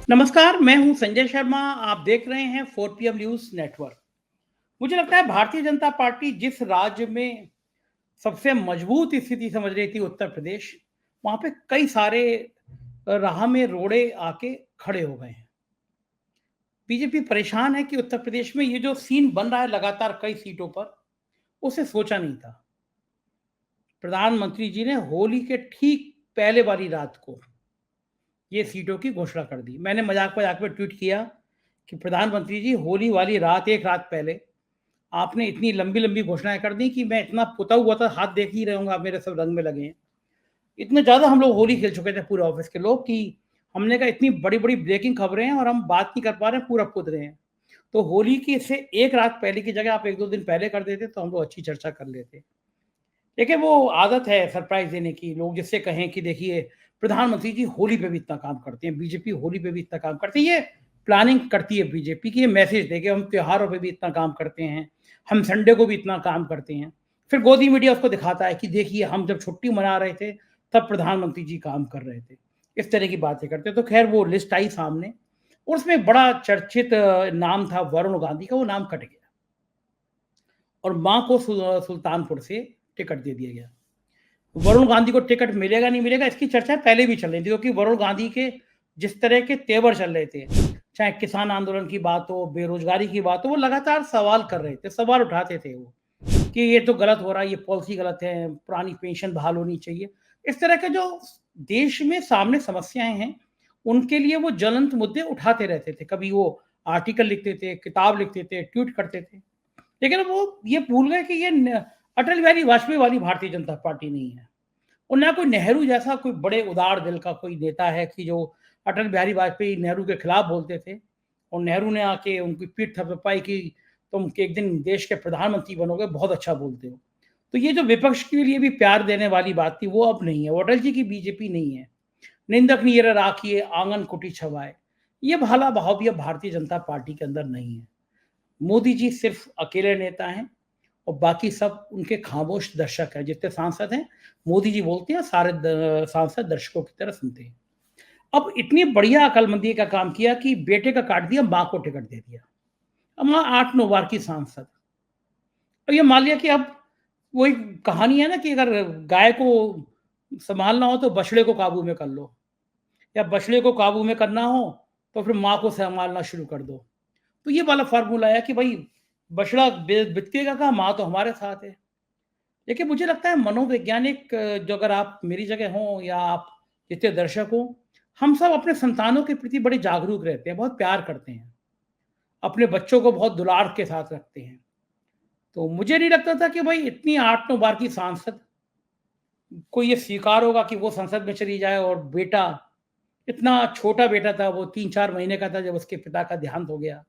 नमस्कार, मैं हूं संजय शर्मा। आप देख रहे हैं 4 PM न्यूज नेटवर्क। मुझे लगता है भारतीय जनता पार्टी जिस राज्य में सबसे मजबूत स्थिति समझ रही थी, उत्तर प्रदेश, वहां पे कई सारे राह में रोड़े आके खड़े हो गए हैं। बीजेपी परेशान है कि उत्तर प्रदेश में ये जो सीन बन रहा है लगातार कई सीटों पर, उसे सोचा नहीं था। प्रधानमंत्री जी ने होली के ठीक पहले वाली रात को ये सीटों की घोषणा कर दी। मैंने मजाक-मजाक में ट्वीट किया कि प्रधानमंत्री जी, होली वाली रात, 1 रात पहले आपने इतनी लंबी-लंबी घोषणाएँ कर दी कि मैं इतना पुता हुआ था, हाथ देख ही रहे होंगे आप, मेरे सब रंग में लगे हैं। इतने ज़्यादा हम लोग होली खेल चुके थे पूरे ऑफ़िस के लोग कि हमने कहा इतनी बड़ी-बड़ी ब्रेकिंग खबरें हैं और हम बात नहीं कर पा रहे हैं, पूरा कूद रहे हैं। तो होली की से 1 रात पहले की जगह आप 1-2 दिन पहले कर देते तो हम लोग अच्छी चर्चा कर लेते। देखिए, वो आदत है सरप्राइज़ देने की। लोग जिससे कहें कि देखिए, प्रधानमंत्री जी होली पे भी इतना काम करते हैं, बीजेपी होली पे भी इतना काम करती है। ये प्लानिंग करती है बीजेपी कि ये मैसेज दे के हम त्योहारों पे भी इतना काम करते हैं, हम संडे को भी इतना काम करते हैं। फिर गोदी मीडिया उसको दिखाता है कि देखिए, हम जब छुट्टी मना रहे थे, तब प्रधानमंत्री जी काम कर रहे थे। इस तरह की बातें करते हैं। तो खैर वो लिस्ट आई सामने और उसमें बड़ा चर्चित नाम था वरुण गांधी का, वो नाम कट गया और माँ को सुल्तानपुर से टिकट दे दिया गया। वरुण गांधी को टिकट मिलेगा नहीं मिलेगा, इसकी चर्चा पहले भी चल रही थी, क्योंकि वरुण गांधी के जिस तरह के तेवर चल रहे थे, चाहे किसान आंदोलन की बात हो, बेरोजगारी की बात हो, वो लगातार सवाल कर रहे थे, सवाल उठाते थे वो कि ये तो गलत हो रहा है, ये पॉलिसी गलत है, पुरानी पेंशन बहाल होनी चाहिए। इस तरह के जो देश में सामने समस्याएं हैं, उनके लिए वो ज्वलंत मुद्दे उठाते रहते थे। कभी वो आर्टिकल लिखते थे, किताब लिखते थे, ट्वीट करते थे। लेकिन वो ये भूल गए कि अटल बिहारी वाजपेयी वाली भारतीय जनता पार्टी नहीं है। और ना कोई नेहरू जैसा कोई बड़े उदार दिल का कोई नेता है कि जो अटल बिहारी वाजपेयी नेहरू के खिलाफ बोलते थे और नेहरू ने आके उनकी पीठ थपथपाई कि तुम एक दिन देश के प्रधानमंत्री बनोगे, बहुत अच्छा बोलते हो। तो ये जो विपक्ष के लिए भी प्यार देने वाली बात थी, वो अब नहीं है। वो अटल जी की बीजेपी नहीं है। निंदक नीर राखिए आंगन कुटी छवाए, ये भाला भाव भी अब भारतीय जनता पार्टी के अंदर नहीं है। मोदी जी सिर्फ अकेले नेता हैं और बाकी सब उनके खामोश दर्शक हैं। जितने सांसद हैं, मोदी जी बोलते हैं, सारे सांसद दर्शकों की तरह सुनते हैं। अब इतनी बढ़िया अकलमंदी का काम किया कि बेटे का काट दिया, माँ को टिकट दे दिया। अब माँ 8-9 बार की सांसद। और ये मान लिया कि अब वही कहानी है ना कि अगर गाय को संभालना हो तो बछड़े को काबू में कर लो, या बछड़े को काबू में करना हो तो फिर माँ को संभालना शुरू कर दो। तो ये वाला फार्मूला है कि भाई बछड़ा बिकेगा कहाँ, माँ तो हमारे साथ है। देखिए, मुझे लगता है मनोवैज्ञानिक, जो अगर आप मेरी जगह हों या आप जितने दर्शक हों, हम सब अपने संतानों के प्रति बड़े जागरूक रहते हैं, बहुत प्यार करते हैं, अपने बच्चों को बहुत दुलार के साथ रखते हैं। तो मुझे नहीं लगता था कि भाई इतनी 8-9 बार की सांसद को ये स्वीकार होगा कि वो संसद में चली जाए और बेटा, इतना छोटा बेटा था, वो 3-4 महीने का था जब उसके पिता का देहांत हो गया।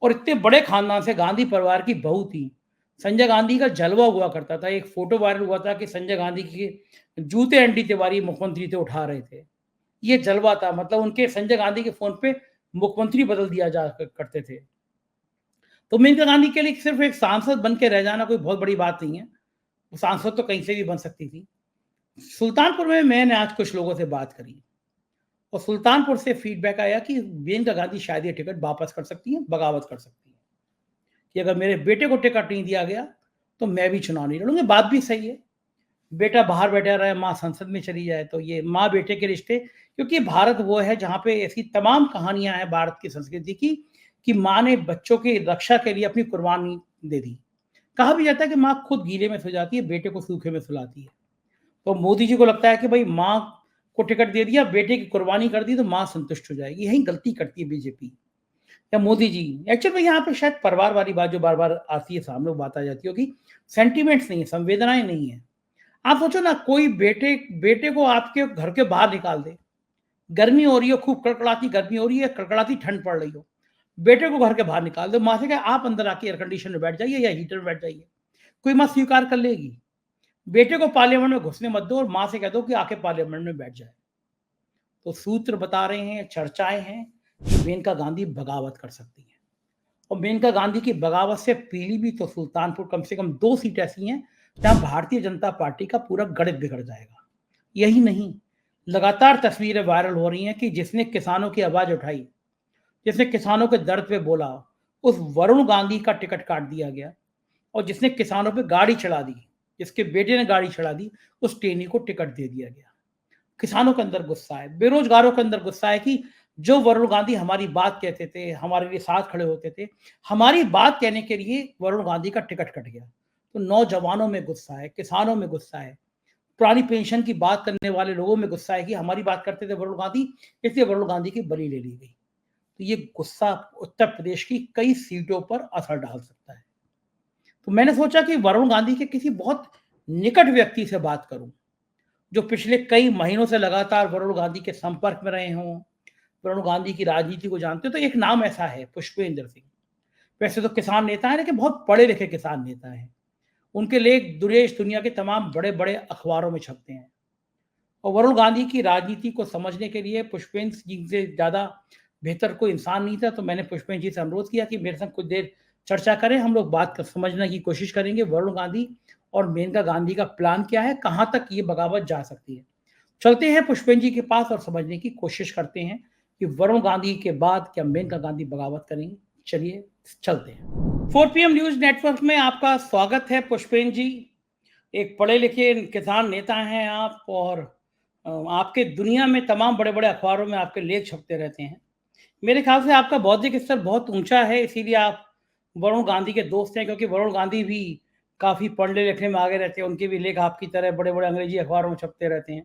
और इतने बड़े खानदान से, गांधी परिवार की बहू थी। संजय गांधी का जलवा हुआ करता था। एक फोटो वायरल हुआ था कि संजय गांधी के जूते एनडी तिवारी मुख्यमंत्री थे उठा रहे थे। ये जलवा था, मतलब उनके संजय गांधी के फोन पे मुख्यमंत्री बदल दिया जा करते थे। तो मेनका गांधी के लिए सिर्फ एक सांसद बन के रह जाना कोई बहुत बड़ी बात नहीं है। वो सांसद तो कहीं से भी बन सकती थी। सुल्तानपुर में मैंने आज कुछ लोगों से बात करी और सुल्तानपुर से फीडबैक आया कि मेनका गांधी शायद ये टिकट वापस कर सकती हैं, बगावत कर सकती हैं कि अगर मेरे बेटे को टिकट नहीं दिया गया तो मैं भी चुनाव नहीं लड़ूंगी। बात भी सही है। बेटा बाहर बैठा रहे, माँ संसद में चली जाए, तो ये माँ बेटे के रिश्ते, क्योंकि भारत वो है जहाँ पे ऐसी तमाम कहानियां हैं भारत की संस्कृति की कि माँ ने बच्चों की रक्षा के लिए अपनी कुर्बानी दे दी। कहा भी जाता है कि माँ खुद गीले में सो जाती है, बेटे को सूखे में सुलाती है। तो मोदी जी को लगता है कि भाई माँ को टिकट दे दिया, बेटे की कुर्बानी कर दी तो माँ संतुष्ट हो जाएगी। यही गलती करती है बीजेपी या मोदी जी। एक्चुअल में यहाँ पे शायद परिवार वाली बात जो बार-बार आती है सामने, वो बात आ जाती होगी। सेंटिमेंट्स नहीं है, संवेदनाएँ नहीं है। आप सोचो ना, कोई बेटे बेटे को आपके घर के बाहर निकाल दे। गर्मी हो रही हो, खूब कड़कड़ाती गर्मी हो रही है, कड़कड़ाती ठंड पड़ रही हो। बेटे को घर के बाहर निकाल दो, माँ से कहे आप अंदर आके एयर कंडीशन में बैठ जाइए या हीटर में बैठ जाइए। कोई माँ स्वीकार कर लेगी? बेटे को पार्लियामेंट में घुसने मत दो और माँ से कह दो कि आके पार्लियामेंट में बैठ जाए। तो सूत्र बता रहे हैं, चर्चाएँ हैं कि मेनका गांधी बगावत कर सकती हैं। और मेनका गांधी की बगावत से पीलीभीत तो सुल्तानपुर, कम से कम 2 सीट ऐसी हैं जहां भारतीय जनता पार्टी का पूरा गणित बिगड़ जाएगा। यही नहीं, लगातार तस्वीरें वायरल हो रही हैं कि जिसने किसानों की आवाज़ उठाई, जिसने किसानों के दर्द पे बोला, उस वरुण गांधी का टिकट काट दिया गया और जिसने किसानों पे गाड़ी चढ़ा दी, जिसके बेटे ने गाड़ी चढ़ा दी, उस टेनी को टिकट दे दिया गया। किसानों के अंदर गुस्सा है, बेरोजगारों के अंदर गुस्सा है कि जो वरुण गांधी हमारी बात कहते थे, हमारे लिए साथ खड़े होते थे, हमारी बात कहने के लिए वरुण गांधी का टिकट कट गया। तो नौजवानों में गुस्सा है, किसानों में गुस्सा है, पुरानी पेंशन की बात करने वाले लोगों में गुस्सा है कि हमारी बात करते थे वरुण गांधी, इसलिए वरुण गांधी की बलि ले ली गई। तो ये गुस्सा उत्तर प्रदेश की कई सीटों पर असर डाल सकता है। तो मैंने सोचा कि वरुण गांधी के किसी बहुत निकट व्यक्ति से बात करूं, जो पिछले कई महीनों से लगातार वरुण गांधी के संपर्क में रहे हों, वरुण गांधी की राजनीति को जानते हो। तो एक नाम ऐसा है, पुष्पेंद्र सिंह। वैसे तो किसान नेता है, लेकिन बहुत पढ़े लिखे किसान नेता है। उनके लेख देश दुनिया के तमाम बड़े बड़े अखबारों में छपते हैं और वरुण गांधी की राजनीति को समझने के लिए पुष्पेंद्र जी से ज़्यादा बेहतर कोई इंसान नहीं था। तो मैंने पुष्पेंद्र जी से अनुरोध किया कि मेरे साथ कुछ देर चर्चा करें, हम लोग बात कर समझने की कोशिश करेंगे वरुण गांधी और मेनका गांधी का प्लान क्या है, कहाँ तक ये बगावत जा सकती है। चलते हैं पुष्पेंद्र जी के पास और समझने की कोशिश करते हैं कि वरुण गांधी के बाद क्या मेनका गांधी बगावत करेंगे। चलिए चलते हैं। 4 PM न्यूज नेटवर्क में आपका स्वागत है पुष्पेंद्र जी। एक पढ़े लिखे किसान नेता हैं आप और आपके दुनिया में तमाम बड़े-बड़े अखबारों में आपके लेख छपते रहते हैं। मेरे ख्याल से आपका बौद्धिक स्तर बहुत ऊँचा है, इसीलिए आप वरुण गांधी के दोस्त हैं, क्योंकि वरुण गांधी भी काफ़ी पढ़ने-लिखने में आगे रहते हैं। उनके भी लेख आपकी तरह बड़े-बड़े अंग्रेजी अखबारों में छपते रहते हैं।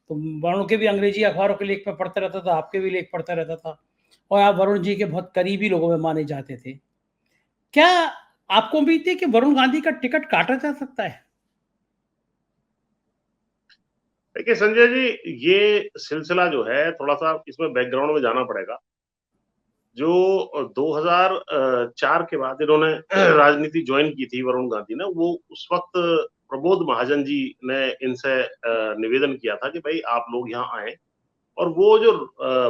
तो वरुण के भी अंग्रेजी अखबारों के लेख मैं पढ़ता रहता था, आपके भी लेख पढ़ता रहता था और आप वरुण जी के बहुत करीबी लोगों में माने जाते थे। क्या आपको उम्मीद थी कि वरुण गांधी का टिकट काटा जा सकता है? देखिए संजय जी, ये सिलसिला जो है थोड़ा-सा इसमें बैकग्राउंड में जाना पड़ेगा। जो 2004 के बाद इन्होंने राजनीति ज्वाइन की थी वरुण गांधी ने, वो उस वक़्त प्रबोध महाजन जी ने इनसे निवेदन किया था कि भई आप लोग यहाँ आएँ और वो जो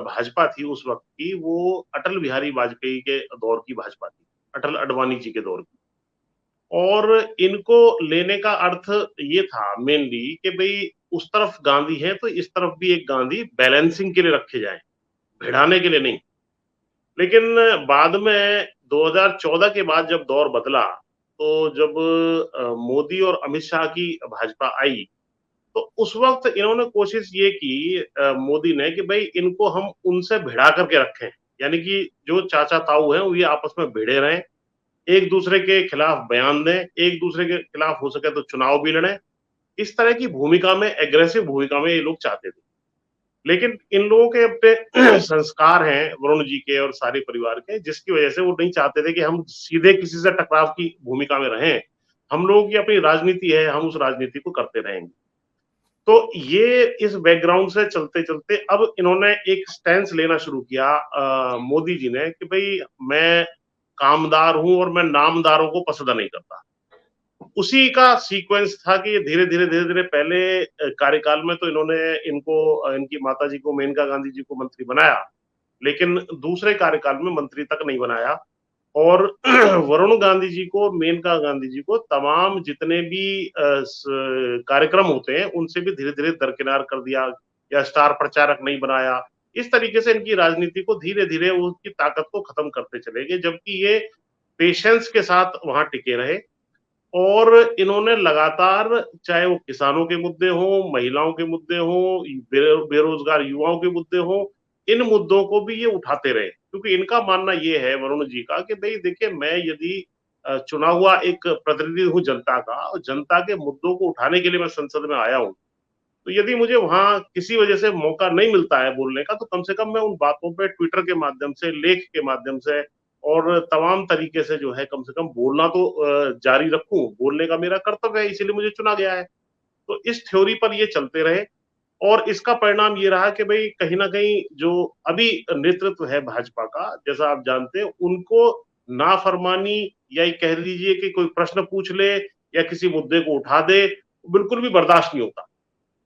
भाजपा थी उस वक़्त की, वो अटल बिहारी वाजपेयी के दौर की भाजपा थी, अटल अडवाणी जी के दौर की। और इनको लेने का अर्थ ये था मेनली कि भई उस तरफ गांधी है तो इस तरफ भी एक गांधी बैलेंसिंग के लिए रखे जाएँ, भिड़ाने के लिए नहीं। लेकिन बाद में 2014 के बाद जब दौर बदला, तो जब मोदी और अमित शाह की भाजपा आई, तो उस वक़्त इन्होंने कोशिश ये की मोदी ने कि भई इनको हम उनसे भिड़ा करके रखें। यानी कि जो चाचा-ताऊ हैं, वो ये आपस में भिड़े रहें, एक दूसरे के खिलाफ बयान दें, एक दूसरे के खिलाफ हो सके तो चुनाव भी लड़ें। इस तरह की भूमिका में, एग्रेसिव भूमिका में ये लोग चाहते थे। लेकिन इन लोगों के अपने संस्कार हैं वरुण जी के और सारे परिवार के, जिसकी वजह से वो नहीं चाहते थे कि हम सीधे किसी से टकराव की भूमिका में रहें। हम लोगों की अपनी राजनीति है, हम उस राजनीति को करते रहेंगे। तो ये इस बैकग्राउंड से चलते-चलते अब इन्होंने एक स्टैंस लेना शुरू किया मोदी जी ने कि भई मैं कामदार हूँ और मैं नामदारों को पसंद नहीं करता। उसी का सीक्वेंस था कि ये धीरे-धीरे पहले कार्यकाल में तो इन्होंने इनकी माताजी को, मेनका गांधी जी को मंत्री बनाया, लेकिन दूसरे कार्यकाल में मंत्री तक नहीं बनाया और वरुण गांधी जी को, मेनका गांधी जी को तमाम जितने भी कार्यक्रम होते हैं, उनसे भी धीरे-धीरे दरकिनार कर दिया या स्टार प्रचारक नहीं बनाया। इस तरीके से इनकी राजनीति को धीरे-धीरे उसकी ताकत को खत्म करते चले गए, जबकि ये पेशेंस के साथ वहां टिके रहे और इन्होंने लगातार, चाहे वो किसानों के मुद्दे हों, महिलाओं के मुद्दे हों, बेरोजगार युवाओं के मुद्दे हों, इन मुद्दों को भी ये उठाते रहे। क्योंकि इनका मानना ये है वरुण जी का कि भई देखिए, मैं यदि चुना हुआ एक प्रतिनिधि हूँ जनता का और जनता के मुद्दों को उठाने के लिए मैं संसद में आया हूँ, तो यदि मुझे वहाँ किसी वजह से मौका नहीं मिलता है बोलने का, तो कम से कम मैं उन बातों पे ट्विटर के माध्यम से, लेख के माध्यम से और तमाम तरीके से जो है कम से कम बोलना तो जारी रखूं। बोलने का मेरा कर्तव्य है, इसीलिए मुझे चुना गया है। तो इस थ्योरी पर ये चलते रहे और इसका परिणाम ये रहा कि भई कहीं न कहीं जो अभी नेतृत्व है भाजपा का, जैसा आप जानते हैं, उनको नाफरमानी या ये कह लीजिए कि कोई प्रश्न पूछ ले या किसी मुद्दे को उठा दे, बिल्कुल भी बर्दाश्त नहीं होता।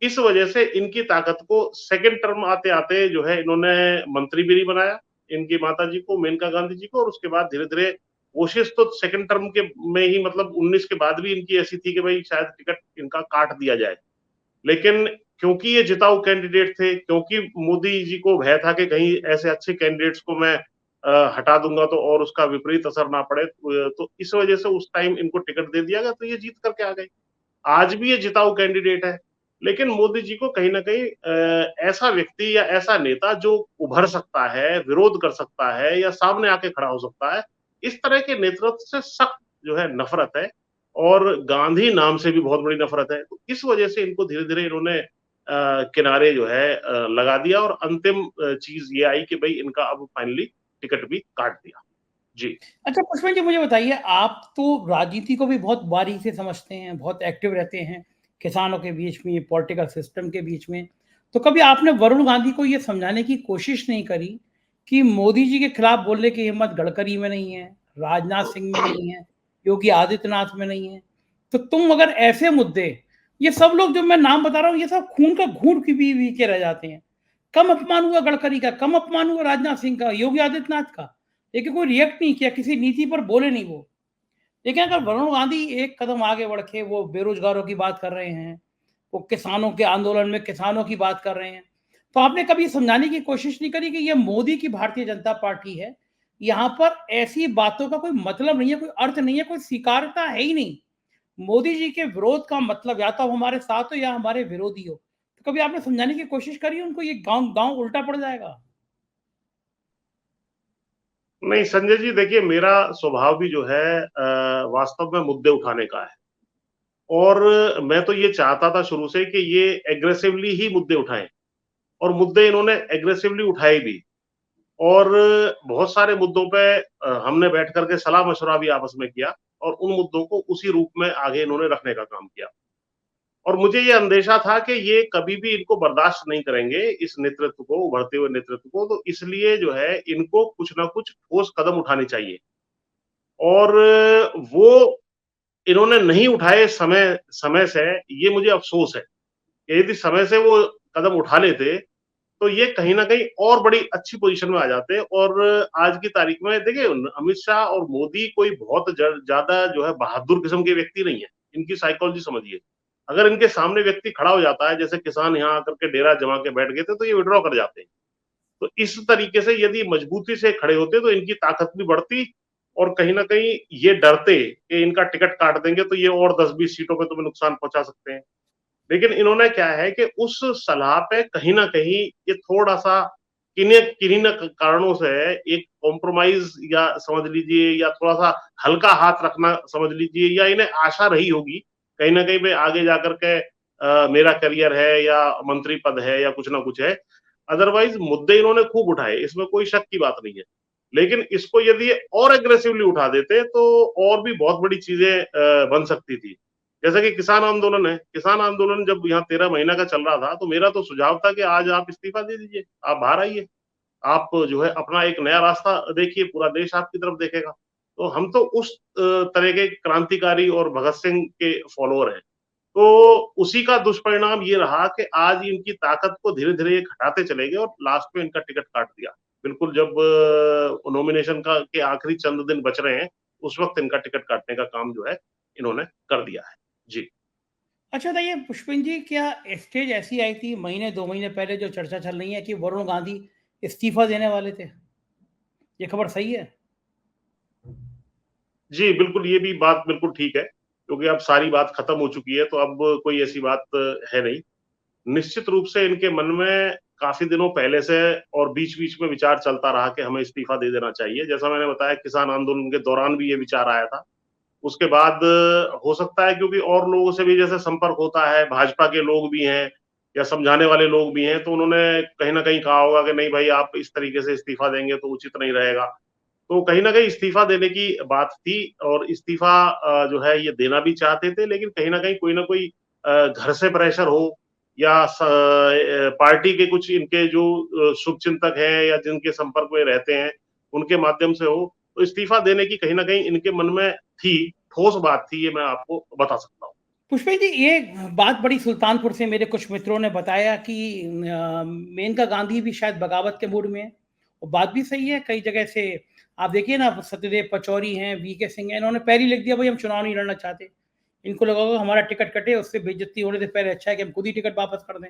इस वजह से इनकी ताकत को सेकंड टर्म आते-आते जो है इन्होंने मंत्री भी नहीं बनाया, इनकी माताजी को, मेनका गांधी जी को, और उसके बाद धीरे-धीरे कोशिश तो सेकंड टर्म के में ही, मतलब 19 के बाद भी इनकी ऐसी थी कि भाई शायद टिकट इनका काट दिया जाए। लेकिन क्योंकि ये जिताऊ कैंडिडेट थे, क्योंकि मोदी जी को भय था कि कहीं ऐसे अच्छे कैंडिडेट्स को मैं हटा दूंगा तो और उसका विपरीत असर ना पड़े, तो इस वजह से उस टाइम इनको टिकट दे दिया गया, तो ये जीत करके आ गए। आज भी ये जिताऊ कैंडिडेट है, लेकिन मोदी जी को कहीं न कहीं ऐसा व्यक्ति या ऐसा नेता जो उभर सकता है, विरोध कर सकता है या सामने आके खड़ा हो सकता है, इस तरह के नेतृत्व से सख्त जो है नफ़रत है, और गांधी नाम से भी बहुत बड़ी नफ़रत है। तो इस वजह से इनको धीरे-धीरे इन्होंने किनारे जो है लगा दिया, और अंतिम चीज़ ये आई कि भई इनका अब फाइनली टिकट भी काट दिया। जी। अच्छा पुष्पन जी, मुझे बताइए, आप तो राजनीति को भी बहुत बारीकी से समझते हैं, बहुत एक्टिव रहते हैं किसानों के बीच में, पॉलिटिकल सिस्टम के बीच में। तो कभी आपने वरुण गांधी को ये समझाने की कोशिश नहीं करी कि मोदी जी के खिलाफ बोलने की हिम्मत गडकरी में नहीं है, राजनाथ सिंह में नहीं है, योगी आदित्यनाथ में नहीं है? तो तुम अगर ऐसे मुद्दे, ये सब लोग जो मैं नाम बता रहा हूँ, ये सब खून का घूंट पी के रह जाते हैं। कम अपमान हुआ गडकरी का, कम अपमान हुआ राजनाथ सिंह का, योगी आदित्यनाथ का, लेकिन कोई रिएक्ट नहीं किया, किसी नीति पर बोले नहीं वो। लेकिन अगर वरुण गांधी एक कदम आगे बढ़ के वो बेरोजगारों की बात कर रहे हैं, वो किसानों के आंदोलन में किसानों की बात कर रहे हैं, तो आपने कभी समझाने की कोशिश नहीं करी कि ये मोदी की भारतीय जनता पार्टी है, यहाँ पर ऐसी बातों का कोई मतलब नहीं है, कोई अर्थ नहीं है, कोई स्वीकार्यता है ही नहीं। मोदी जी के विरोध का मतलब या तो आप हमारे साथ हो या हमारे विरोधी हो। तो कभी आपने समझाने की कोशिश करी उनको, ये गाँव गाँव उल्टा पड़ जाएगा? नहीं संजय जी, देखिए मेरा स्वभाव भी जो है वास्तव में मुद्दे उठाने का है, और मैं तो ये चाहता था शुरू से कि ये एग्रेसिवली ही मुद्दे उठाएं, और मुद्दे इन्होंने एग्रेसिवली उठाए भी, और बहुत सारे मुद्दों पे हमने बैठ करके सलाह मशवरा भी आपस में किया, और उन मुद्दों को उसी रूप में आगे इन्होंने रखने का काम किया। और मुझे ये अंदेशा था कि ये कभी भी इनको बर्दाश्त नहीं करेंगे, इस नेतृत्व को, उभरते हुए नेतृत्व को, तो इसलिए जो है इनको कुछ ना कुछ ठोस कदम उठाने चाहिए, और वो इन्होंने नहीं उठाए समय समय से, ये मुझे अफ़सोस है। यदि समय से वो कदम उठा लेते, तो ये कहीं न कहीं और बड़ी अच्छी पोज़ीशन में आ जाते, और आज की तारीख में देखिए अमित शाह और मोदी कोई बहुत ज़्यादा जो है बहादुर किस्म के व्यक्ति नहीं है। इनकी साइकोलॉजी समझिए। अगर इनके सामने व्यक्ति खड़ा हो जाता है, जैसे किसान यहाँ आकर के डेरा जमा के बैठ गए थे, तो ये विथड्रॉ कर जाते हैं। तो इस तरीके से यदि मजबूती से खड़े होते, तो इनकी ताकत भी बढ़ती, और कहीं न कहीं ये डरते कि इनका टिकट काट देंगे तो ये और 10-20 सीटों पे तुम्हें नुकसान पहुँचा सकते हैं। लेकिन इन्होंने क्या है कि उस सलाह पे कहीं न कहीं ये थोड़ा-सा किन्हीं न कारणों से एक कॉम्प्रोमाइज़, या समझ लीजिए, या थोड़ा-सा हल्का हाथ रखना समझ लीजिए, या इन्हें आशा रही होगी, कहीं न कहीं पे आगे जाकर के मेरा करियर है या मंत्री पद है या कुछ ना कुछ है। अदरवाइज़ मुद्दे इन्होंने खूब उठाए, इसमें कोई शक की बात नहीं है। लेकिन इसको यदि ये और एग्रेसिवली उठा देते, तो और भी बहुत बड़ी चीज़ें बन सकती थी। जैसे कि किसान आंदोलन है, किसान आंदोलन जब यहाँ 13 महीना का चल रहा था, तो मेरा तो सुझाव था कि आज आप इस्तीफा दे दीजिए, आप बाहर आइए। आप जो है अपना एक नया रास्ता देखिए, पूरा देश आपकी तरफ देखेगा। तो हम तो उस तरह के क्रांतिकारी और भगत सिंह के फॉलोअर हैं। तो उसी का दुष्परिणाम ये रहा कि आज इनकी ताकत को धीरे-धीरे ये घटाते चले गए, और लास्ट में इनका टिकट काट दिया। बिल्कुल जब नॉमिनेशन का के आखिरी चंद दिन बच रहे हैं, उस वक़्त इनका टिकट काटने का काम जो है, इन्होंने कर दिया है। जी। अच्छा बताइए पुष्पिन जी, क्या स्टेज ऐसी आई थी महीने 2 महीने पहले जो चर्चा चल रही है कि वरुण गांधी इस्तीफा देने वाले थे? ये खबर सही है? जी, बिल्कुल, ये भी बात बिल्कुल ठीक है, क्योंकि अब सारी बात खत्म हो चुकी है, तो अब कोई ऐसी बात है नहीं। निश्चित रूप से इनके मन में काफ़ी दिनों पहले से और बीच-बीच में विचार चलता रहा कि हमें इस्तीफा दे देना चाहिए। जैसा मैंने बताया, किसान आंदोलन के दौरान भी ये विचार आया था। उसके बाद हो सकता है, क्योंकि और लोगों से भी जैसे संपर्क होता है, भाजपा के लोग भी हैं या समझाने वाले लोग भी हैं, तो उन्होंने कहीं न कहीं कहा होगा कि नहीं भाई, आप इस तरीके से इस्तीफा देंगे तो उचित नहीं रहेगा। तो कहीं न कहीं इस्तीफा देने की बात थी, और इस्तीफा जो है ये देना भी चाहते थे, लेकिन कहीं न कहीं कोई न कोई घर से प्रेशर हो, या पार्टी के कुछ इनके जो शुभचिंतक हैं या जिनके संपर्क में रहते हैं, उनके माध्यम से हो, तो इस्तीफा देने की कहीं न कहीं इनके मन में थी, ठोस बात थी, ये मैं आपको बता सकता हूँ। पुष्पा जी, ये बात बड़ी सुल्तानपुर से मेरे कुछ मित्रों ने बताया कि मेनका गांधी भी शायद बगावत के मूड में है, और बात भी सही है। कई जगह से आप देखिए ना, सत्यदेव पचौरी हैं, वीके सिंह हैं, इन्होंने पहले ही लिख दिया भाई हम चुनाव नहीं लड़ना चाहते। इनको लगा होगा हमारा टिकट कटे, उससे बेइज्जती होने से पहले अच्छा है कि हम खुद ही टिकट वापस कर दें।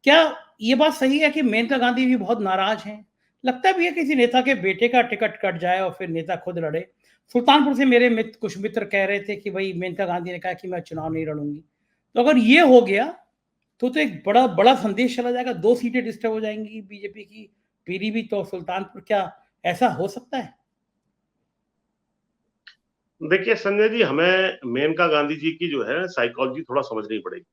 क्या ये बात सही है कि मेनका गांधी भी बहुत नाराज हैं? लगता भी है किसी नेता के बेटे का टिकट कट जाए और फिर नेता खुद लड़े। सुल्तानपुर से मेरे कुछ मित्र कह रहे थे कि भाई मेनका गांधी ने कहा कि मैं चुनाव नहीं लड़ूंगी। तो अगर ये हो गया तो एक बड़ा बड़ा संदेश चला जाएगा, 2 सीटें डिस्टर्ब हो जाएंगी बीजेपी की, पीलीभीत तो सुल्तानपुर। क्या ऐसा हो सकता है? देखिए संजय जी, हमें मेनका गांधी जी की जो है साइकोलॉजी थोड़ा समझनी पड़ेगी।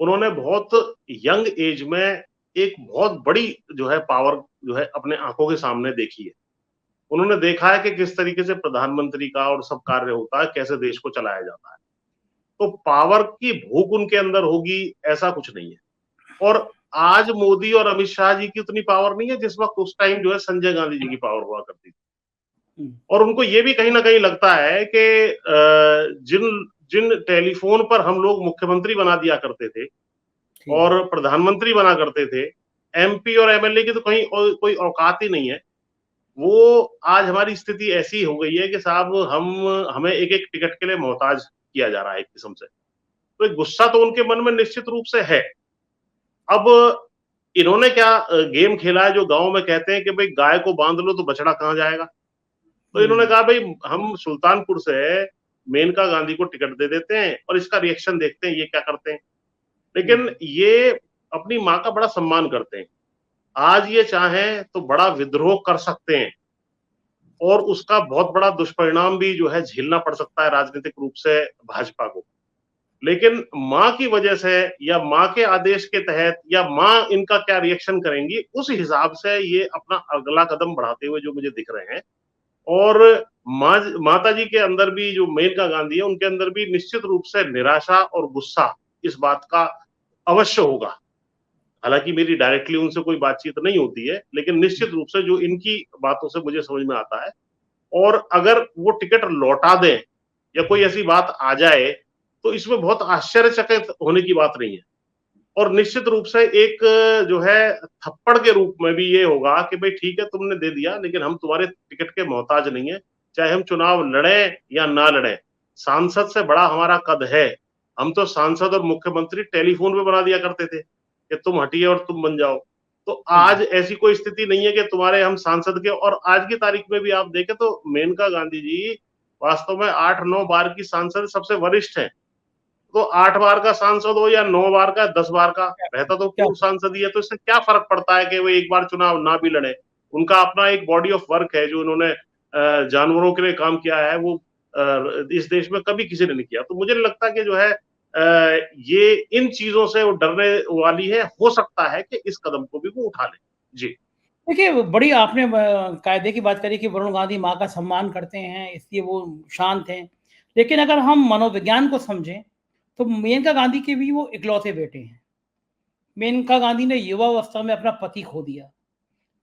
उन्होंने बहुत यंग एज में एक बहुत बड़ी जो है पावर जो है अपने आंखों के सामने देखी है। उन्होंने देखा है कि किस तरीके से प्रधानमंत्री का और सब कार्य होता है, कैसे देश को चलाया जाता है। तो पावर की भूख उनके अंदर होगी, ऐसा कुछ नहीं है। और आज मोदी और अमित शाह जी की उतनी पावर नहीं है जिस वक्त उस टाइम जो है संजय गांधी जी की पावर हुआ करती थी। और उनको ये भी कहीं ना कहीं लगता है कि जिन जिन टेलीफोन पर हम लोग मुख्यमंत्री बना दिया करते थे और प्रधानमंत्री बना करते थे, एमपी और एमएलए की तो कहीं कोई औकात ही नहीं है। वो आज हमारी स्थिति ऐसी हो गई है कि साहब हमें एक एक टिकट के लिए मोहताज किया जा रहा है एक किस्म से। तो एक गुस्सा तो उनके मन में निश्चित रूप से है। अब इन्होंने क्या गेम खेला है जो गांव में कहते हैं कि भाई गाय को बांध लो तो बछड़ा कहां जाएगा। तो इन्होंने कहा भाई हम सुल्तानपुर से मेनका गांधी को टिकट दे देते हैं और इसका रिएक्शन देखते हैं ये क्या करते हैं। लेकिन ये अपनी माँ का बड़ा सम्मान करते हैं। आज ये चाहें तो बड़ा विद्रोह कर सकते हैं और उसका बहुत बड़ा दुष्परिणाम भी जो है झेलना पड़ सकता है राजनीतिक रूप से भाजपा को। लेकिन माँ की वजह से या माँ के आदेश के तहत या माँ इनका क्या रिएक्शन करेंगी, उस हिसाब से ये अपना अगला कदम बढ़ाते हुए जो मुझे दिख रहे हैं। और माता जी के अंदर भी जो मेनका गांधी है उनके अंदर भी निश्चित रूप से निराशा और गुस्सा इस बात का अवश्य होगा। हालांकि मेरी डायरेक्टली उनसे कोई बातचीत नहीं होती है, लेकिन निश्चित रूप से जो इनकी बातों से मुझे समझ में आता है। और अगर वो टिकट लौटा दें या कोई ऐसी बात आ जाए तो इसमें बहुत आश्चर्यचकित होने की बात नहीं है। और निश्चित रूप से एक जो है थप्पड़ के रूप में भी ये होगा कि भाई ठीक है तुमने दे दिया, लेकिन हम तुम्हारे टिकट के मोहताज नहीं है। चाहे हम चुनाव लड़े या ना लड़े, सांसद से बड़ा हमारा कद है। हम तो सांसद और मुख्यमंत्री टेलीफोन पे बना दिया करते थे कि तुम हटिए और तुम बन जाओ। तो आज ऐसी कोई स्थिति नहीं है कि तुम्हारे हम सांसद के। और आज की तारीख में भी आप देखें तो मेनका गांधी जी वास्तव में 8-9 बार की सांसद सबसे वरिष्ठ है। तो 8 बार का सांसद हो या 9 बार का, 10 बार का, रहता तो क्या पूर्व सांसद ही है। तो इससे क्या फर्क पड़ता है कि वो एक बार चुनाव ना भी लड़े। उनका अपना एक बॉडी ऑफ वर्क है जो उन्होंने जानवरों के लिए काम किया है, वो इस देश में कभी किसी ने नहीं किया। तो मुझे नहीं लगता कि जो है ये इन चीजों से वो डरने वाली है। हो सकता है कि इस कदम को भी वो उठा ले। जी। देखिए, बड़ी आपने कायदे की बात करी कि वरुण गांधी माँ का सम्मान करते हैं, इसलिए वो शांत हैं। लेकिन अगर हम मनोविज्ञान को समझें, तो मेनका गांधी के भी वो इकलौते बेटे हैं। मेनका गांधी ने युवावस्था में अपना पति खो दिया।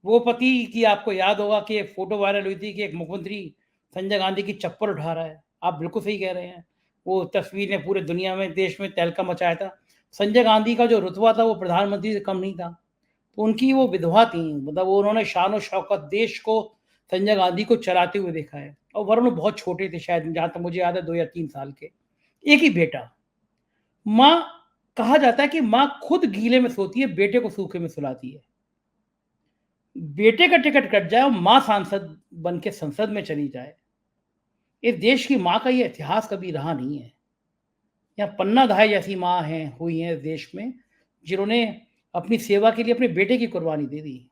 वो पति की आपको याद होगा कि एक फ़ोटो वायरल हुई थी कि एक मुख्यमंत्री संजय गांधी की चप्पल उठा रहा है। आप बिल्कुल सही कह रहे हैं। वो तस्वीर ने पूरे दुनिया में, देश में तहलका मचाया था। संजय गांधी का जो रुतबा था, वो प्रधानमंत्री से कम नहीं था। तो उनकी वो विधवा थी, मतलब वो उन्होंने शान-ओ-शौकत देश को, संजय गांधी को चलाते हुए देखा है। और वरुण बहुत छोटे थे शायद, जहाँ तक मुझे याद है 2 या 3 साल के। एक ही बेटा। माँ, कहा जाता है कि माँ खुद गीले में सोती है, बेटे को सूखे में सुलाती है। बेटे का टिकट कट जाए और माँ सांसद बन के संसद में चली जाए, इस देश की माँ का ये इतिहास कभी रहा नहीं है। यहाँ पन्ना धाय जैसी माँ हैं, हुई हैं इस देश में, जिन्होंने अपनी सेवा के लिए अपने बेटे की कुर्बानी दे दी।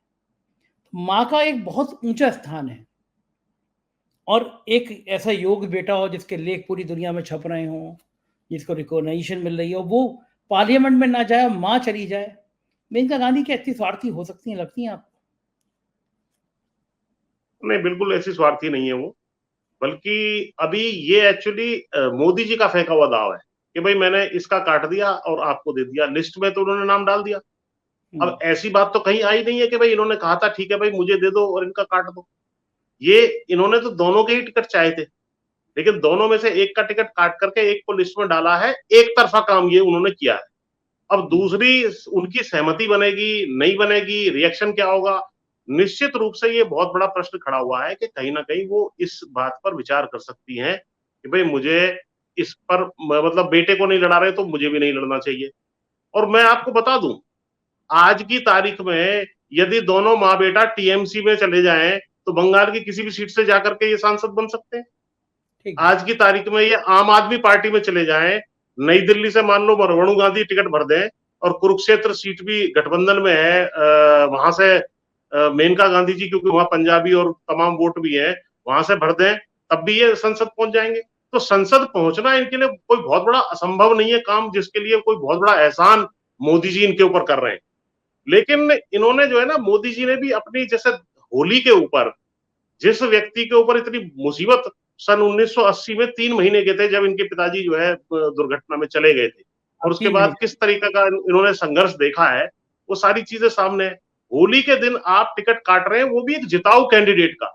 माँ का एक बहुत ऊंचा स्थान है। और एक ऐसा योग्य बेटा हो जिसके लेख पूरी दुनिया में छप रहे हों, जिसको रिकॉग्निशन मिल रही हो, वो पार्लियामेंट में ना जाए, माँ चली जाए। मेनका गांधी क्या इतनी स्वार्थी हो सकती हैं, लगती हैं आपको? नहीं, बिल्कुल ऐसी स्वार्थी नहीं है वो। बल्कि अभी ये एक्चुअली मोदी जी का फेंका हुआ दाव है कि भाई मैंने इसका काट दिया और आपको दे दिया। लिस्ट में तो उन्होंने नाम डाल दिया। अब ऐसी बात तो कहीं आई नहीं है कि भाई इन्होंने कहा था ठीक है भाई मुझे दे दो और इनका काट दो। ये इन्होंने तो दोनों के ही टिकट चाहे थे, लेकिन दोनों में से एक का टिकट काट करके एक को लिस्ट में डाला है। एक तरफा काम ये उन्होंने किया है। अब दूसरी उनकी सहमति बनेगी नहीं बनेगी, रिएक्शन क्या होगा, निश्चित रूप से ये बहुत बड़ा प्रश्न खड़ा हुआ है कि कहीं ना कहीं वो इस बात पर विचार कर सकती हैं कि भाई मुझे इस पर मतलब बेटे को नहीं लड़ा रहे तो मुझे भी नहीं लड़ना चाहिए। और मैं आपको बता दूं, आज की तारीख में यदि दोनों माँ बेटा टीएमसी में चले जाएं तो बंगाल की किसी भी सीट से जाकर के ये सांसद बन सकते हैं। ठीक है। आज की तारीख में ये आम आदमी पार्टी में चले जाएं, नई दिल्ली से मान लो वरुण गांधी टिकट भर दें और कुरुक्षेत्र सीट भी गठबंधन में है, वहां से मेनका गांधी जी, क्योंकि वहां पंजाबी और तमाम वोट भी है, वहां से भर दें, तब भी ये संसद पहुंच जाएंगे। तो संसद पहुंचना इनके लिए कोई बहुत बड़ा असंभव नहीं है काम, जिसके लिए कोई बहुत बड़ा एहसान मोदी जी इनके ऊपर कर रहे हैं। लेकिन इन्होंने जो है ना, मोदी जी ने भी अपनी, जैसे होली के ऊपर जिस व्यक्ति के ऊपर इतनी मुसीबत सन 1980 में 3 महीने के थे, जब इनके पिताजी जो है दुर्घटना में चले गए थे, और उसके 3 बाद महीने। किस तरीके का इन्होंने संघर्ष देखा है, वो सारी चीजें सामने है। होली के दिन आप टिकट काट रहे हैं, वो भी एक जिताऊ कैंडिडेट का,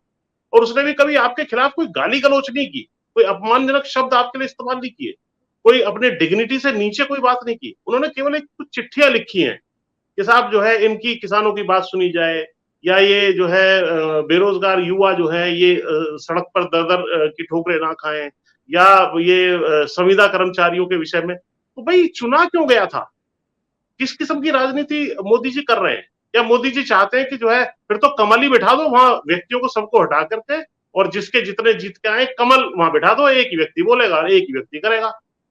और उसने भी कभी आपके खिलाफ कोई गाली गलौच नहीं की, कोई अपमानजनक शब्द आपके लिए इस्तेमाल नहीं किए, कोई अपने डिग्निटी से नीचे कोई बात नहीं की। उन्होंने केवल एक कुछ चिट्ठियां लिखी हैं कि साहब जो है इनकी किसानों की बात सुनी जाए, या ये जो है बेरोजगार युवा जो है ये सड़क पर दर दर की ठोकरें ना खाएं, या ये संविदा कर्मचारियों के विषय में। तो भाई चुना क्यों गया था? किस किस्म की राजनीति मोदी जी कर रहे हैं? या मोदी जी चाहते हैं कि जो है फिर तो कमल ही बिठा दो वहां, व्यक्तियों को सबको हटा करके, और जिसके जितने जीत के आए कमल वहां बिठा दो, एक ही व्यक्ति बोलेगा और एक ही व्यक्ति करेगा।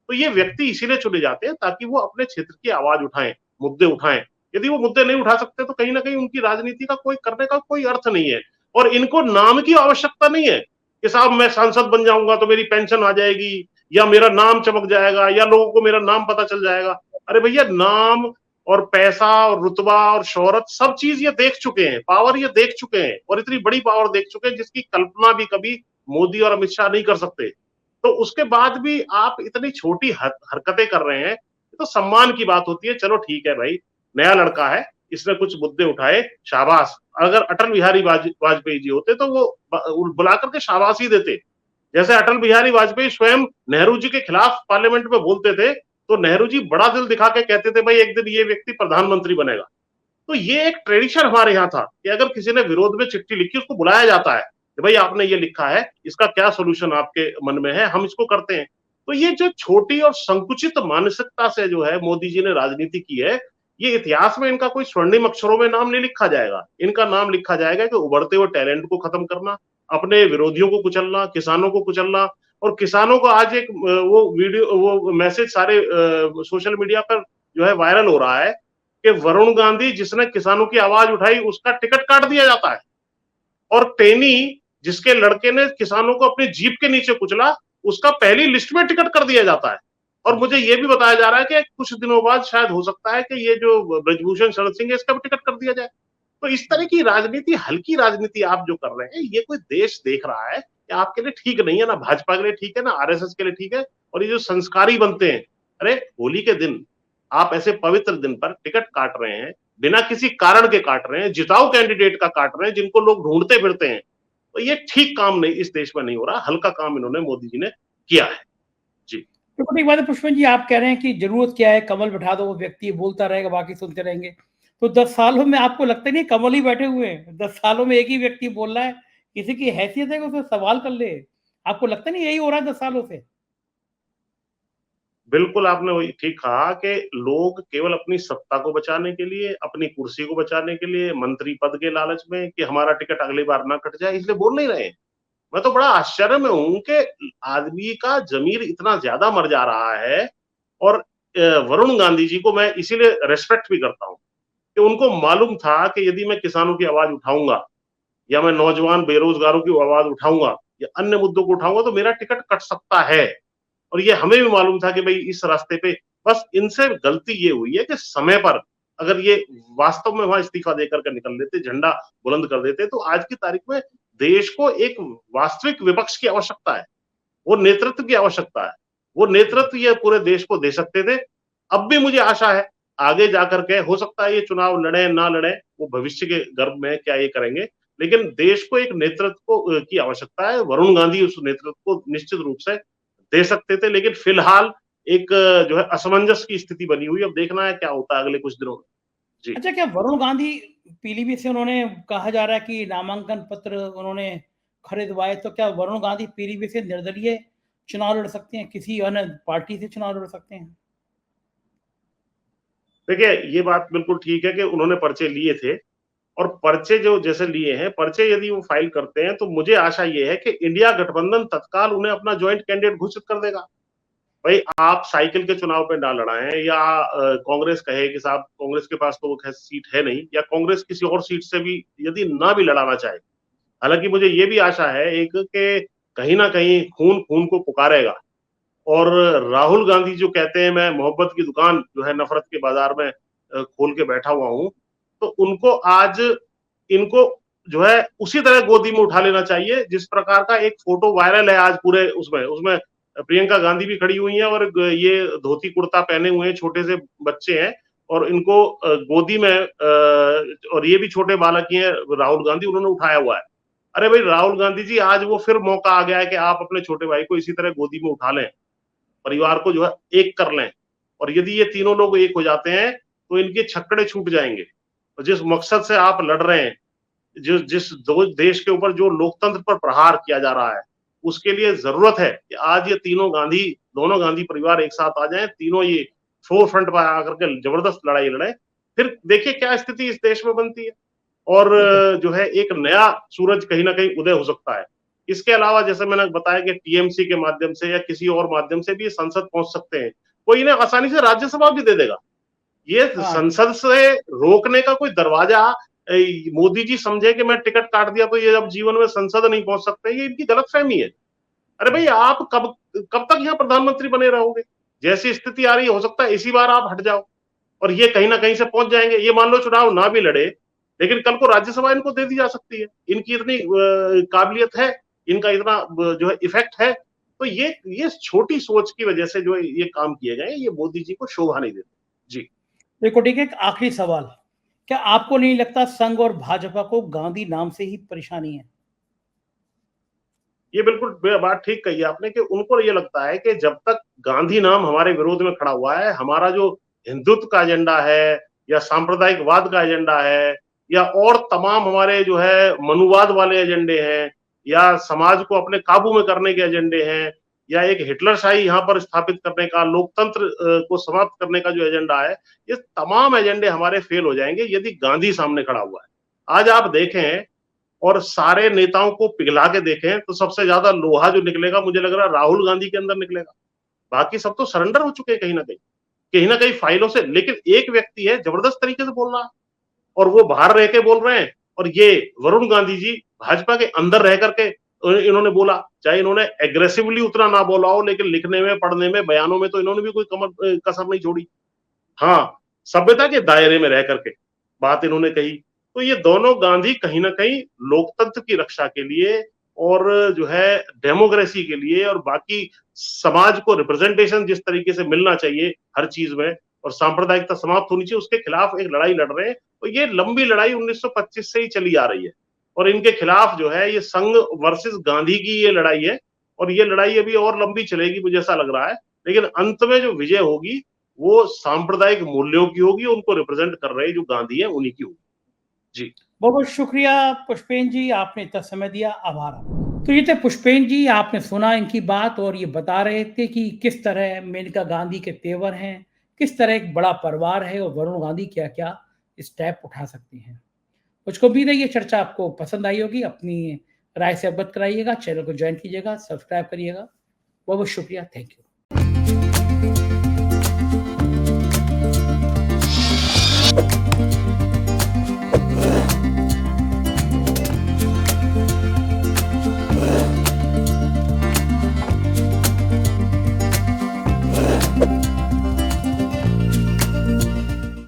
तो ये व्यक्ति इसीलिए चुने जाते हैं ताकि वो अपने क्षेत्र की आवाज उठाएं, मुद्दे उठाएं। यदि वो मुद्दे नहीं उठा सकते तो कहीं ना कहीं उनकी राजनीति का कोई करने का कोई अर्थ नहीं है। और इनको नाम की आवश्यकता नहीं है कि साहब मैं सांसद बन जाऊंगा तो मेरी पेंशन आ जाएगी, या मेरा नाम चमक जाएगा, या लोगों को मेरा नाम पता चल जाएगा। अरे भैया, नाम और पैसा और रुतबा और शोहरत सब चीज ये देख चुके हैं, पावर ये देख चुके हैं, और इतनी बड़ी पावर देख चुके हैं जिसकी कल्पना भी कभी मोदी और अमित शाह नहीं कर सकते। तो उसके बाद भी आप इतनी छोटी हरकतें कर रहे हैं। तो सम्मान की बात होती है, चलो ठीक है भाई, नया लड़का है, इसने कुछ मुद्दे उठाए, शाबाश। अगर अटल बिहारी वाजपेयी जी होते तो वो बुला करके शाबाश ही देते। जैसे अटल बिहारी वाजपेयी स्वयं नेहरू जी के खिलाफ पार्लियामेंट में बोलते थे, तो नेहरू जी बड़ा दिल दिखा के कहते थे भाई एक दिन ये व्यक्ति प्रधानमंत्री बनेगा। तो ये एक ट्रेडिशन हमारे यहाँ था कि अगर किसी ने विरोध में चिट्ठी लिखी, उसको बुलाया जाता है कि भाई आपने ये लिखा है, इसका क्या सोल्यूशन आपके मन में है, हम इसको करते हैं। तो ये जो छोटी और संकुचित मानसिकता से जो है मोदी जी ने राजनीति की है, ये इतिहास में इनका कोई स्वर्णिम अक्षरों में नाम नहीं लिखा जाएगा। इनका नाम लिखा जाएगा कि उभरते हुए टैलेंट को खत्म करना, अपने विरोधियों को कुचलना, किसानों को कुचलना। और किसानों को आज एक वो वीडियो, वो मैसेज सारे सोशल मीडिया पर जो है वायरल हो रहा है कि वरुण गांधी जिसने किसानों की आवाज उठाई उसका टिकट काट दिया जाता है, और टेनी जिसके लड़के ने किसानों को अपनी जीप के नीचे कुचला, उसका पहली लिस्ट में टिकट कर दिया जाता है। और मुझे यह भी बताया जा रहा है कि कुछ दिनों बाद शायद हो सकता है कि ये जो ब्रजभूषण शरद सिंह है इसका भी टिकट कर दिया जाए। तो इस तरह की राजनीति, हल्की राजनीति आप जो कर रहे हैं, ये कोई देश देख रहा है कि आपके लिए ठीक नहीं है, ना भाजपा के लिए ठीक है, ना आरएसएस के लिए ठीक है। और ये जो संस्कारी बनते हैं, अरे होली के दिन आप ऐसे पवित्र दिन पर टिकट काट रहे हैं, बिना किसी कारण के काट रहे हैं, जिताऊ कैंडिडेट का काट रहे हैं जिनको लोग ढूंढते फिरते हैं। तो ये ठीक काम नहीं, इस देश में नहीं हो रहा। हल्का काम इन्होंने मोदी जी ने किया है। जी तो एक बात है पुष्पन जी, आप कह रहे हैं कि जरूरत क्या है, कमल बैठा दो, वो व्यक्ति बोलता रहेगा, बाकी सुनते रहेंगे। तो 10 सालों में आपको लगता नहीं कमल ही बैठे हुए हैं? 10 सालों में एक ही व्यक्ति बोल रहा है, किसी की हैसियत है कि उसे सवाल कर ले? आपको लगता नहीं यही हो रहा है 10 सालों से? बिल्कुल, आपने वही ठीक कहा कि लोग केवल अपनी सत्ता को बचाने के लिए, अपनी कुर्सी को बचाने के लिए, मंत्री पद के लालच में कि हमारा टिकट अगली बार ना कट जाए, इसलिए बोल नहीं रहे। मैं तो बड़ा आश्चर्य में हूं कि आदमी का जमीर इतना ज्यादा मर जा रहा है। और वरुण गांधी जी को मैं इसीलिए रेस्पेक्ट भी करता हूं कि उनको मालूम था कि यदि मैं किसानों की आवाज उठाऊंगा, या मैं नौजवान बेरोजगारों की आवाज उठाऊंगा, या अन्य मुद्दों को उठाऊंगा, तो मेरा टिकट कट सकता है। और ये हमें भी मालूम था कि भाई इस रास्ते पे, बस इनसे गलती ये हुई है कि समय पर अगर ये वास्तव में वहां इस्तीफा देकर के निकल लेते, झंडा बुलंद कर देते, तो आज की तारीख में देश को एक वास्तविक विपक्ष की आवश्यकता है, वो नेतृत्व की आवश्यकता है। वो नेतृत्व ये पूरे देश को दे सकते थे। अब भी मुझे आशा है आगे जाकर के, हो सकता है ये चुनाव लड़े ना लड़े, वो भविष्य के गर्भ में क्या ये करेंगे, लेकिन देश को एक नेतृत्व की आवश्यकता है। वरुण गांधी उस नेतृत्व को निश्चित रूप से दे सकते थे, लेकिन फिलहाल एक जो है असमंजस की स्थिति बनी हुई। अब देखना है क्या होता है अगले कुछ दिनों में। जी अच्छा, क्या वरुण गांधी पीलीभीत से, उन्होंने कहा जा रहा है कि नामांकन पत्र उन्होंने खरीदवाए, तो क्या वरुण गांधी पीलीभीत से निर्दलीय चुनाव लड़ सकते हैं, किसी अन्य पार्टी से चुनाव लड़ सकते हैं। देखिए, ये बात बिल्कुल ठीक है कि उन्होंने पर्चे लिए थे और पर्चे जो जैसे लिए हैं, पर्चे यदि वो फाइल करते हैं, तो मुझे आशा ये है कि इंडिया गठबंधन तत्काल उन्हें अपना जॉइंट कैंडिडेट घोषित कर देगा। भाई आप साइकिल के चुनाव पे ना लड़ाएं या कांग्रेस कहे कि साहब कांग्रेस के पास तो वो खैर सीट है नहीं, या कांग्रेस किसी और सीट से भी यदि ना भी लड़ाना चाहे, हालांकि मुझे ये भी आशा है एक कि कहीं ना कहीं खून खून को पुकारेगा। और राहुल गांधी जो कहते हैं मैं मोहब्बत की दुकान जो है नफरत के बाजार में खोल के बैठा हुआ हूं, तो उनको आज इनको जो है उसी तरह गोदी में उठा लेना चाहिए जिस प्रकार का एक फोटो वायरल है आज पूरे उसमें उसमें प्रियंका गांधी भी खड़ी हुई हैं और ये धोती कुर्ता पहने हुए छोटे से बच्चे हैं और इनको गोदी में और ये भी छोटे बालक ही हैं, राहुल गांधी उन्होंने उठाया हुआ है। अरे भाई राहुल गांधी जी, आज वो फिर मौका आ गया है कि आप अपने छोटे भाई को इसी तरह गोदी में उठा लें, परिवार को जो है एक कर लें, और यदि ये तीनों लोग एक हो जाते हैं तो इनके छक्कड़े छूट जाएंगे। और जिस मकसद से आप लड़ रहे हैं, जिस जिस दो देश के ऊपर जो लोकतंत्र पर प्रहार किया जा रहा है, उसके लिए जरूरत है कि आज ये तीनों गांधी, दोनों गांधी परिवार एक साथ आ जाएं, तीनों ये फोर फ्रंट पर आकर के जबरदस्त लड़ाई लड़े, फिर देखिए क्या स्थिति इस देश में बनती है और जो है एक नया सूरज कहीं ना कहीं उदय हो सकता है। इसके अलावा जैसे मैंने बताया कि टीएमसी के माध्यम से या किसी और माध्यम से भी संसद पहुंच सकते हैं, कोई इन्हें आसानी से राज्यसभा भी दे देगा। ये हाँ, संसद से रोकने का कोई दरवाजा मोदी जी समझे कि मैं टिकट काट दिया तो ये अब जीवन में संसद नहीं पहुंच सकते, ये इनकी गलतफहमी है। अरे भाई आप कब कब तक यहाँ प्रधानमंत्री बने रहोगे? जैसी स्थिति आ रही है हो सकता है इसी बार आप हट जाओ और ये कहीं ना कहीं से पहुंच जाएंगे। ये मान लो चुनाव ना भी लड़े, लेकिन कल को राज्यसभा इनको दे दी जा सकती है। इनकी इतनी काबिलियत है, इनका इतना जो है इफेक्ट है। तो ये छोटी सोच की वजह से जो ये काम किए गए, ये मोदी जी को शोभा नहीं देते। जी देखो ठीक है, एक आखिरी सवाल, क्या आपको नहीं लगता संघ और भाजपा को गांधी नाम से ही परेशानी है? ये बिल्कुल बात ठीक कही आपने कि उनको ये लगता है कि जब तक गांधी नाम हमारे विरोध में खड़ा हुआ है, हमारा जो हिंदुत्व का एजेंडा है या सांप्रदायिकवाद का एजेंडा है या और तमाम हमारे जो है मनुवाद वाले एजेंडे हैं या समाज को अपने काबू में करने के एजेंडे हैं या एक हिटलरशाही यहाँ पर स्थापित करने का, लोकतंत्र को समाप्त करने का जो एजेंडा है, ये तमाम एजेंडे हमारे फेल हो जाएंगे यदि गांधी सामने खड़ा हुआ है। आज आप देखें और सारे नेताओं को पिघला के देखें तो सबसे ज्यादा लोहा जो निकलेगा मुझे लग रहा है राहुल गांधी के अंदर निकलेगा। बाकी सब तो सरेंडर हो चुके हैं कहीं ना कहीं फाइलों से। लेकिन एक व्यक्ति है जबरदस्त तरीके से बोल रहा है और वो बाहर रह के बोल रहे हैं, और ये वरुण गांधी जी भाजपा के अंदर रह करके इन्होंने बोला, चाहे इन्होंने एग्रेसिवली उतना ना बोला हो, लेकिन लिखने में, पढ़ने में, बयानों में तो इन्होंने भी कोई कसर नहीं छोड़ी। हाँ, सभ्यता के दायरे में रह करके बात इन्होंने कही। तो ये दोनों गांधी कहीं ना कहीं लोकतंत्र की रक्षा के लिए और जो है डेमोक्रेसी के लिए और बाकी समाज को रिप्रेजेंटेशन जिस तरीके से मिलना चाहिए हर चीज में और सांप्रदायिकता समाप्त होनी चाहिए, उसके खिलाफ एक लड़ाई लड़ रहे हैं। तो ये लंबी लड़ाई 1925 से ही चली आ रही है और इनके खिलाफ जो है ये संघ वर्सेस गांधी की ये लड़ाई है और ये लड़ाई अभी और लंबी चलेगी मुझे ऐसा लग रहा है। लेकिन अंत में जो विजय होगी वो सांप्रदायिक मूल्यों की होगी, उनको रिप्रेजेंट कर रहे जो गांधी है उन्हीं की होगी। जी बहुत बहुत शुक्रिया पुष्पेन जी, आपने इतना समय दिया, आभार। तो ये थे पुष्पेन जी, आपने सुना इनकी बात और ये बता रहे थे कि किस तरह मेनका गांधी के तेवर हैं, किस तरह एक बड़ा परिवार है और वरुण गांधी क्या क्या स्टेप उठा सकते हैं। मुझको उम्मीद है ये चर्चा आपको पसंद आई होगी। अपनी राय से अवगत कराइएगा, चैनल को ज्वाइन कीजिएगा, सब्सक्राइब करिएगा। बहुत बहुत शुक्रिया, थैंक यू।